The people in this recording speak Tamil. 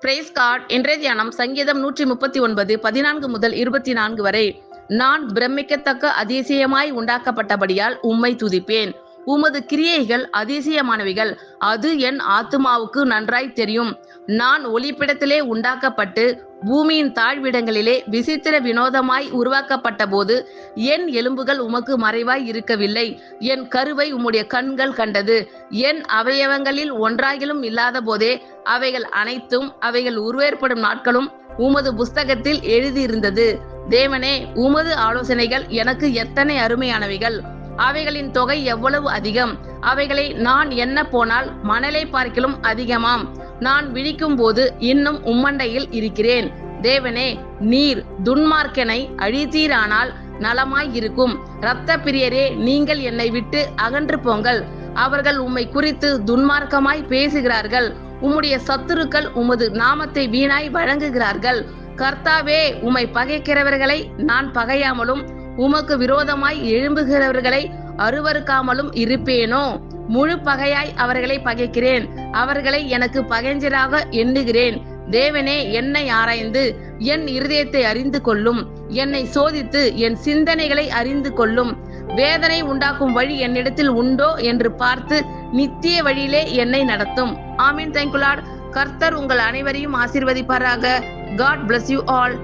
Price God. இன்றைய தியானம் சங்கீதம் 139 14 முதல் 24 வரை. நான் பிரமிக்கத்தக்க அதிசயமாய் உண்டாக்கப்பட்டபடியால் உம்மை துதிப்பேன். உமது கிரியைகள் அதிசயமானவைகள், அது என் ஆத்துமாவுக்கு நன்றாய் தெரியும். நான் ஒளிப்பிடத்திலே உண்டாக்கப்பட்டு பூமியின் தாழ்விடங்களிலே விசித்திர வினோதமாய் உருவாக்கப்பட்ட போது என் எலும்புகள் உமக்கு மறைவாய் இருக்கவில்லை. என் கருவை உம்முடைய கண்கள் கண்டது. என் அவயவங்களில் ஒன்றாகிலும் இல்லாத போதே அவைகள் அனைத்தும், அவைகள் உருவேற்படும் நாட்களும் உமது புஸ்தகத்தில் எழுதியிருந்தது. தேவனே, உமது ஆலோசனைகள் எனக்கு எத்தனை அருமையானவைகள்! அவைகளின் தொகை எவ்வளவு அதிகம்! அவைகளை நான் எண்ண போனால் மணலை பார்க்கிலும் அதிகமாம். நான் விழிக்கும் போது இன்னும் உம்மண்டையில் இருக்கிறேன். தேவனே, நீர் துன்மார்க்கனை அழித்தீரானால் நலமாய் இருக்கும். இரத்த பிரியரே, நீங்கள் என்னை விட்டு அகன்று போங்கள். அவர்கள் உம்மை குறித்து துன்மார்க்கமாய் பேசுகிறார்கள். உம்முடைய சத்துருக்கள் உமது நாமத்தை வீணாய் வழங்குகிறார்கள். கர்த்தாவே, உம்மை பகைக்கிறவர்களை நான் பகையாமலும் உமக்கு விரோதமாய் எழும்புகிறவர்களை அருவருக்காமலும் இருப்பேனோ? முழு பகையாய் அவர்களை பகைக்கிறேன். அவர்களை எனக்கு பகைஞராக எண்ணுகிறேன். தேவனே, என்னை ஆராய்ந்து என் இருதயத்தை அறிந்து கொள்ளும். என்னை சோதித்து என் சிந்தனைகளை அறிந்து கொள்ளும். வேதனை உண்டாக்கும் வழி என்னிடத்தில் உண்டோ என்று பார்த்து நித்திய வழியிலே என்னை நடத்தும். ஆமீன். Thank you Lord. கர்த்தர் உங்கள் அனைவரையும் ஆசீர்வதிப்பாராக. God bless you all.